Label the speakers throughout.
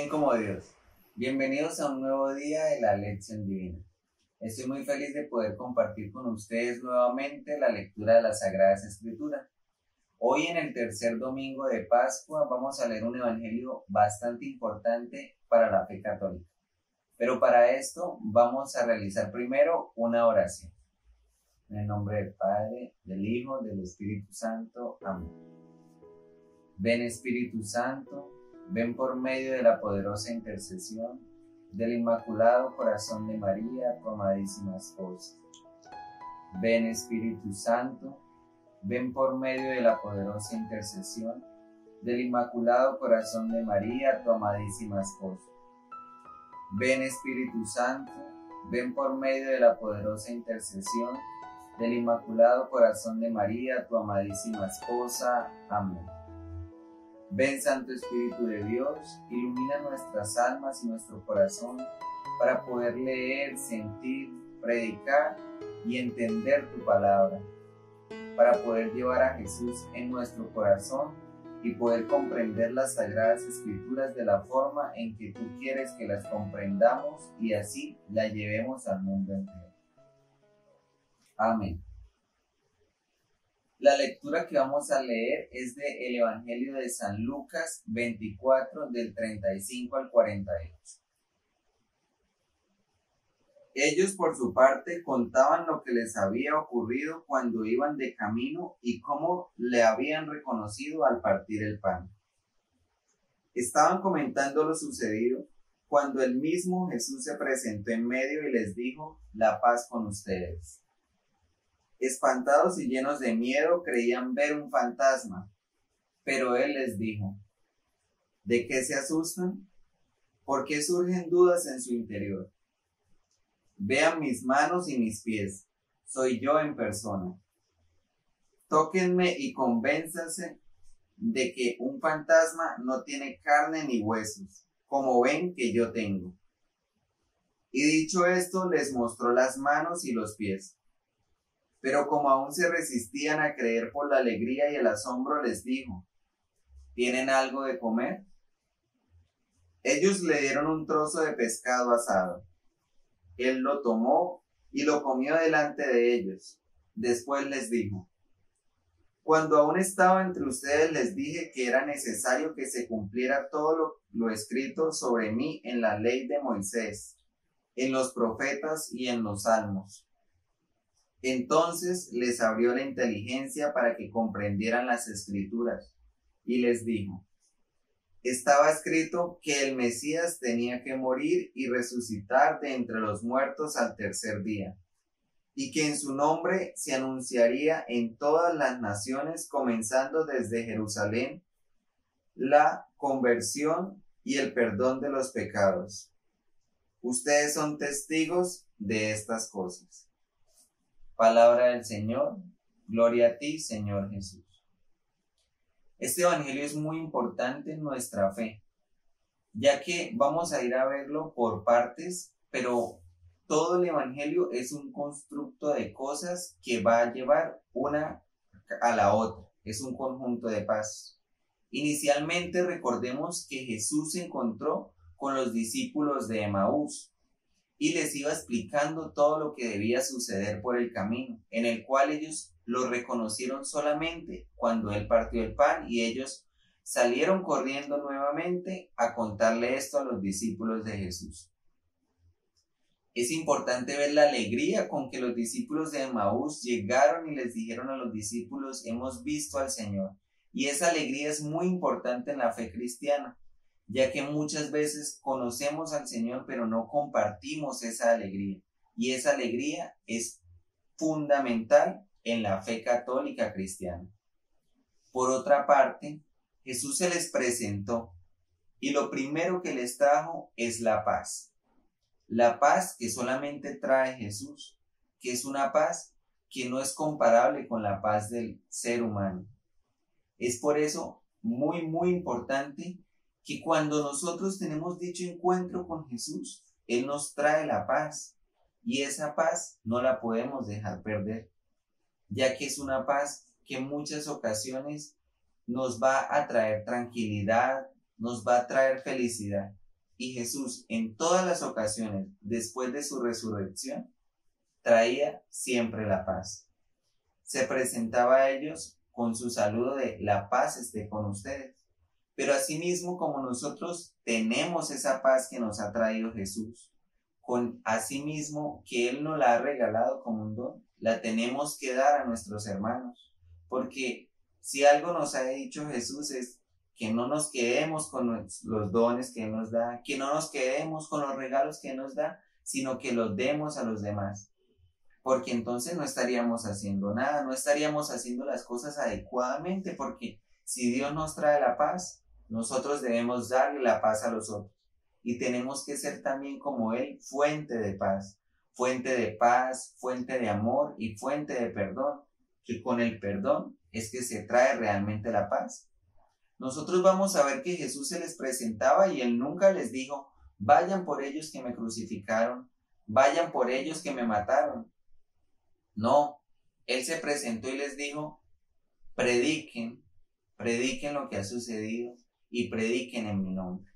Speaker 1: bien como Dios. Bienvenidos a un nuevo día de la lección divina. Estoy muy feliz de poder compartir con ustedes nuevamente la lectura de las Sagradas Escrituras. Hoy, en el tercer domingo de Pascua, vamos a leer un evangelio bastante importante para la fe católica. Pero para esto vamos a realizar primero una oración. En el nombre del Padre, del Hijo, del Espíritu Santo. Amén. Ven, Espíritu Santo, ven por medio de la poderosa intercesión del Inmaculado Corazón de María, tu amadísima esposa. Ven, Espíritu Santo, ven por medio de la poderosa intercesión del Inmaculado Corazón de María, tu amadísima esposa. Ven, Espíritu Santo, ven por medio de la poderosa intercesión del Inmaculado Corazón de María, tu amadísima esposa. Amén. Ven, Santo Espíritu de Dios, ilumina nuestras almas y nuestro corazón para poder leer, sentir, predicar y entender tu palabra, para poder llevar a Jesús en nuestro corazón y poder comprender las Sagradas Escrituras de la forma en que tú quieres que las comprendamos y así la llevemos al mundo entero. Amén. La lectura que vamos a leer es del Evangelio de San Lucas 24, del 35 al 48. Ellos, por su parte, contaban lo que les había ocurrido cuando iban de camino y cómo le habían reconocido al partir el pan. Estaban comentando lo sucedido cuando el mismo Jesús se presentó en medio y les dijo: «La paz con ustedes». Espantados y llenos de miedo, creían ver un fantasma, pero él les dijo: «¿De qué se asustan? ¿Por qué surgen dudas en su interior? Vean mis manos y mis pies, soy yo en persona. Tóquenme y convénzanse de que un fantasma no tiene carne ni huesos, como ven que yo tengo». Y dicho esto, les mostró las manos y los pies. Pero como aún se resistían a creer por la alegría y el asombro, les dijo: «¿Tienen algo de comer?». Ellos le dieron un trozo de pescado asado. Él lo tomó y lo comió delante de ellos. Después les dijo: «Cuando aún estaba entre ustedes les dije que era necesario que se cumpliera todo lo escrito sobre mí en la ley de Moisés, en los profetas y en los salmos». Entonces les abrió la inteligencia para que comprendieran las Escrituras y les dijo: «Estaba escrito que el Mesías tenía que morir y resucitar de entre los muertos al tercer día, y que en su nombre se anunciaría en todas las naciones, comenzando desde Jerusalén, la conversión y el perdón de los pecados. Ustedes son testigos de estas cosas». Palabra del Señor. Gloria a ti, Señor Jesús. Este evangelio es muy importante en nuestra fe, ya que vamos a ir a verlo por partes, pero todo el evangelio es un constructo de cosas que va a llevar una a la otra. Es un conjunto de pasos. Inicialmente, recordemos que Jesús se encontró con los discípulos de Emaús y les iba explicando todo lo que debía suceder por el camino, en el cual ellos lo reconocieron solamente cuando él partió el pan, y ellos salieron corriendo nuevamente a contarle esto a los discípulos de Jesús. Es importante ver la alegría con que los discípulos de Emaús llegaron y les dijeron a los discípulos: «Hemos visto al Señor». Y esa alegría es muy importante en la fe cristiana, ya que muchas veces conocemos al Señor pero no compartimos esa alegría, y esa alegría es fundamental en la fe católica cristiana. Por otra parte, Jesús se les presentó y lo primero que les trajo es la paz que solamente trae Jesús, que es una paz que no es comparable con la paz del ser humano. Es por eso muy importante que cuando nosotros tenemos dicho encuentro con Jesús, Él nos trae la paz, y esa paz no la podemos dejar perder, ya que es una paz que en muchas ocasiones nos va a traer tranquilidad, nos va a traer felicidad. Y Jesús, en todas las ocasiones después de su resurrección, traía siempre la paz. Se presentaba a ellos con su saludo de la paz esté con ustedes. Pero asimismo, como nosotros tenemos esa paz que nos ha traído Jesús, con asimismo que Él nos la ha regalado como un don, la tenemos que dar a nuestros hermanos. Porque si algo nos ha dicho Jesús es que no nos quedemos con los dones que Él nos da, que no nos quedemos con los regalos que Él nos da, sino que los demos a los demás. Porque entonces no estaríamos haciendo nada, no estaríamos haciendo las cosas adecuadamente, porque si Dios nos trae la paz, nosotros debemos darle la paz a los otros. Y tenemos que ser también como Él, fuente de paz, fuente de amor y fuente de perdón, que con el perdón es que se trae realmente la paz. Nosotros vamos a ver que Jesús se les presentaba y Él nunca les dijo, vayan por ellos que me crucificaron, vayan por ellos que me mataron. No, Él se presentó y les dijo, prediquen lo que ha sucedido y prediquen en mi nombre.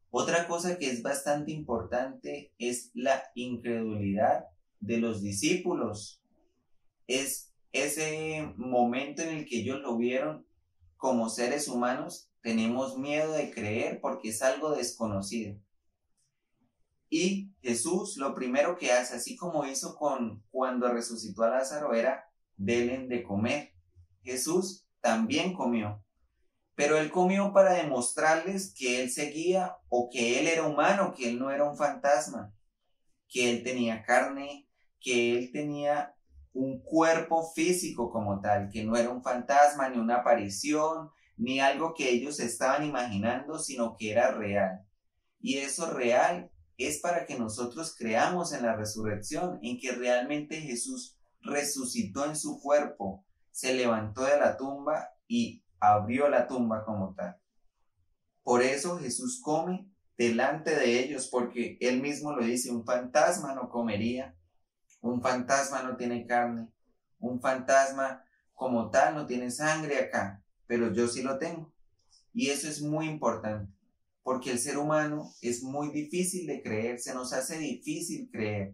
Speaker 1: Otra cosa que es bastante importante es la incredulidad de los discípulos. Es ese momento en el que ellos lo vieron como seres humanos, tenemos miedo de creer porque es algo desconocido. Y Jesús lo primero que hace, así como hizo cuando resucitó a Lázaro, era denle de comer. Jesús también comió, pero Él comió para demostrarles que Él seguía o que Él era humano, que Él no era un fantasma, que Él tenía carne, que Él tenía un cuerpo físico como tal, que no era un fantasma, ni una aparición, ni algo que ellos estaban imaginando, sino que era real. Y eso real es para que nosotros creamos en la resurrección, en que realmente Jesús resucitó en su cuerpo, se levantó de la tumba y abrió la tumba como tal. Por eso Jesús come delante de ellos, porque Él mismo lo dice, un fantasma no comería, un fantasma no tiene carne, un fantasma como tal no tiene sangre acá, pero yo sí lo tengo. Y eso es muy importante. Porque el ser humano es muy difícil de creer, se nos hace difícil creer,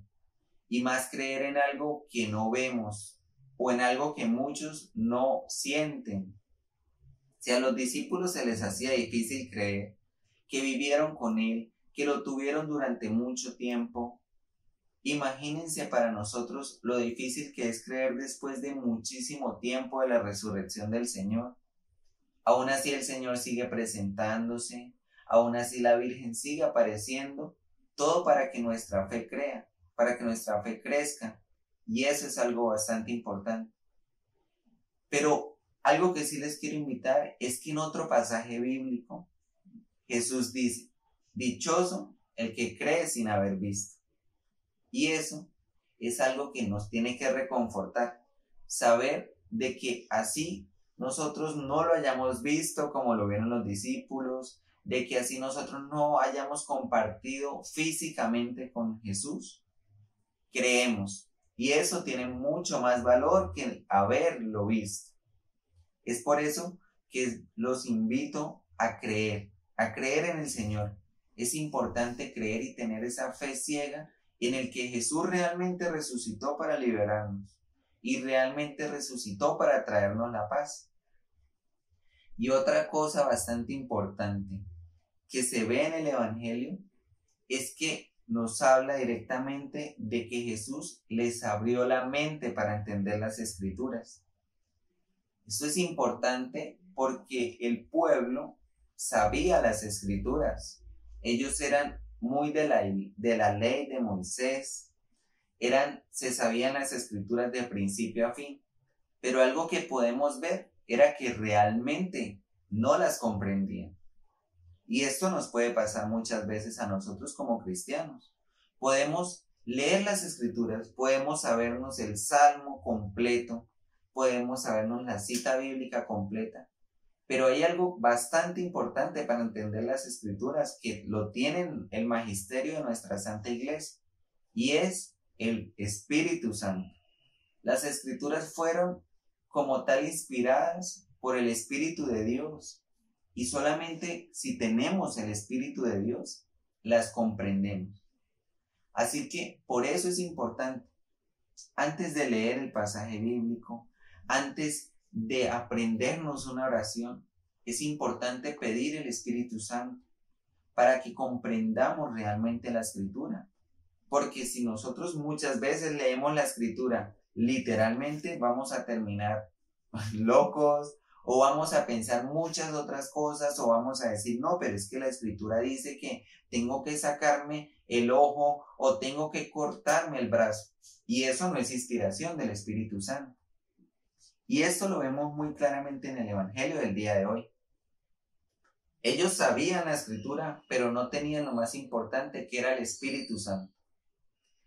Speaker 1: y más creer en algo que no vemos o en algo que muchos no sienten. Si a los discípulos se les hacía difícil creer, que vivieron con Él, que lo tuvieron durante mucho tiempo, imagínense para nosotros lo difícil que es creer después de muchísimo tiempo de la resurrección del Señor. Aún así el Señor sigue presentándose, aún así la Virgen sigue apareciendo, todo para que nuestra fe crea, para que nuestra fe crezca. Y eso es algo bastante importante. Pero algo que sí les quiero invitar es que en otro pasaje bíblico, Jesús dice, dichoso el que cree sin haber visto. Y eso es algo que nos tiene que reconfortar, saber de que así nosotros no lo hayamos visto como lo vieron los discípulos, de que así nosotros no hayamos compartido físicamente con Jesús, creemos. Y eso tiene mucho más valor que el haberlo visto. Es por eso que los invito a creer en el Señor. Es importante creer y tener esa fe ciega en el que Jesús realmente resucitó para liberarnos y realmente resucitó para traernos la paz. Y otra cosa bastante importante que se ve en el Evangelio es que nos habla directamente de que Jesús les abrió la mente para entender las Escrituras. Esto es importante porque el pueblo sabía las Escrituras. Ellos eran muy de la ley de Moisés, se sabían las Escrituras de principio a fin, pero algo que podemos ver era que realmente no las comprendían. Y esto nos puede pasar muchas veces a nosotros como cristianos. Podemos leer las Escrituras, podemos sabernos el Salmo completo, podemos sabernos la cita bíblica completa, pero hay algo bastante importante para entender las Escrituras que lo tienen el magisterio de nuestra Santa Iglesia, y es el Espíritu Santo. Las Escrituras fueron como tal inspiradas por el Espíritu de Dios, Y solamente si tenemos el Espíritu de Dios, las comprendemos. Así que por eso es importante, antes de leer el pasaje bíblico, antes de aprendernos una oración, es importante pedir el Espíritu Santo para que comprendamos realmente la Escritura. Porque si nosotros muchas veces leemos la Escritura literalmente, vamos a terminar locos, o vamos a pensar muchas otras cosas, o vamos a decir, no, pero es que la Escritura dice que tengo que sacarme el ojo o tengo que cortarme el brazo. Y eso no es inspiración del Espíritu Santo. Y esto lo vemos muy claramente en el Evangelio del día de hoy. Ellos sabían la Escritura, pero no tenían lo más importante, que era el Espíritu Santo.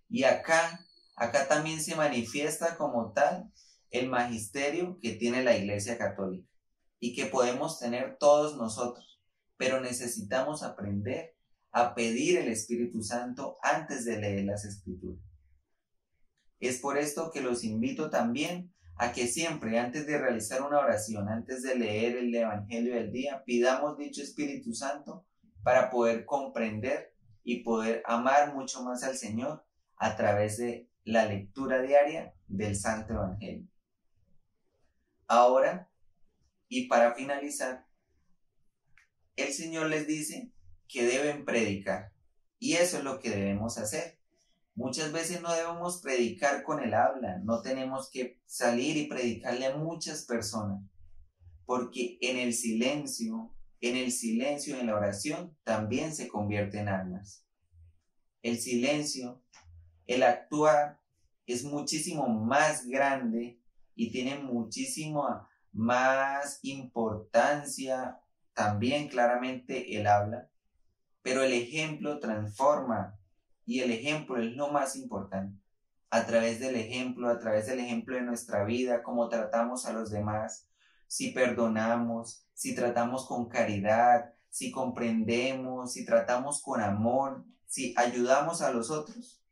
Speaker 1: Y acá también se manifiesta como tal el magisterio que tiene la Iglesia Católica y que podemos tener todos nosotros, pero necesitamos aprender a pedir el Espíritu Santo antes de leer las Escrituras. Es por esto que los invito también a que siempre, antes de realizar una oración, antes de leer el Evangelio del día, pidamos dicho Espíritu Santo para poder comprender y poder amar mucho más al Señor a través de la lectura diaria del Santo Evangelio. Ahora, y para finalizar, el Señor les dice que deben predicar, y eso es lo que debemos hacer. Muchas veces no debemos predicar con el habla, no tenemos que salir y predicarle a muchas personas, porque en el silencio, en la oración, también se convierte en almas. El silencio, el actuar, es muchísimo más grande y tiene muchísima más importancia, también claramente el habla, pero el ejemplo transforma. Y el ejemplo es lo más importante. A través del ejemplo de nuestra vida, cómo tratamos a los demás, si perdonamos, si tratamos con caridad, si comprendemos, si tratamos con amor, si ayudamos a los otros.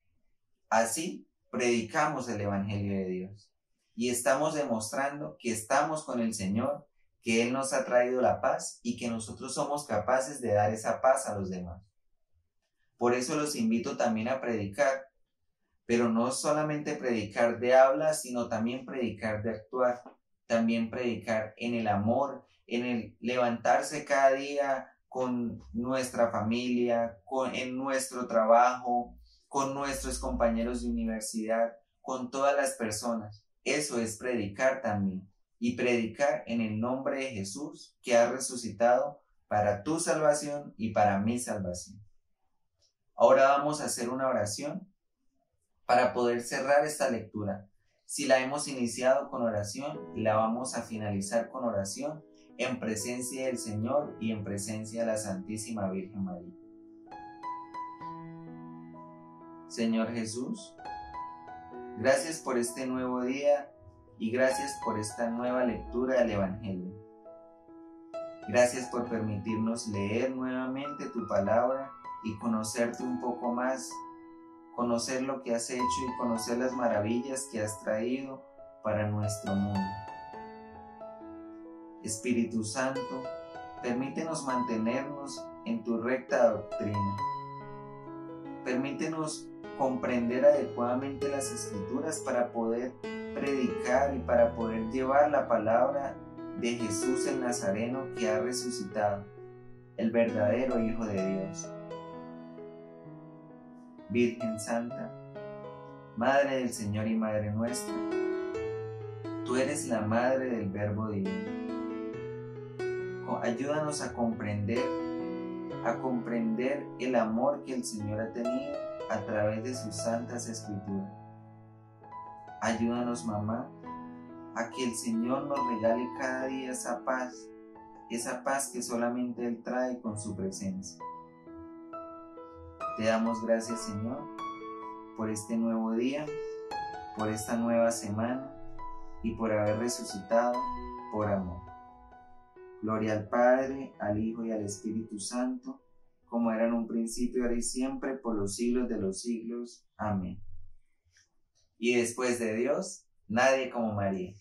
Speaker 1: Así predicamos el Evangelio de Dios. Y estamos demostrando que estamos con el Señor, que Él nos ha traído la paz y que nosotros somos capaces de dar esa paz a los demás. Por eso los invito también a predicar, pero no solamente predicar de habla, sino también predicar de actuar, también predicar en el amor, en el levantarse cada día con nuestra familia, en nuestro trabajo, con nuestros compañeros de universidad, con todas las personas. Eso es predicar también, y predicar en el nombre de Jesús, que ha resucitado para tu salvación y para mi salvación. Ahora vamos a hacer una oración para poder cerrar esta lectura. Si la hemos iniciado con oración, la vamos a finalizar con oración en presencia del Señor y en presencia de la Santísima Virgen María. Señor Jesús, gracias por este nuevo día y gracias por esta nueva lectura del Evangelio. Gracias por permitirnos leer nuevamente tu palabra y conocerte un poco más, conocer lo que has hecho y conocer las maravillas que has traído para nuestro mundo. Espíritu Santo, permítenos mantenernos en tu recta doctrina. Permítenos comprender adecuadamente las Escrituras para poder predicar y para poder llevar la palabra de Jesús el Nazareno, que ha resucitado, el verdadero Hijo de Dios. Virgen Santa, Madre del Señor y Madre nuestra, tú eres la Madre del Verbo Divino. Ayúdanos a comprender el amor que el Señor ha tenido a través de sus santas Escrituras. Ayúdanos, mamá, a que el Señor nos regale cada día esa paz que solamente Él trae con su presencia. Te damos gracias, Señor, por este nuevo día, por esta nueva semana y por haber resucitado por amor. Gloria al Padre, al Hijo y al Espíritu Santo, como era en un principio, ahora y siempre, por los siglos de los siglos. Amén. Y después de Dios, nadie como María.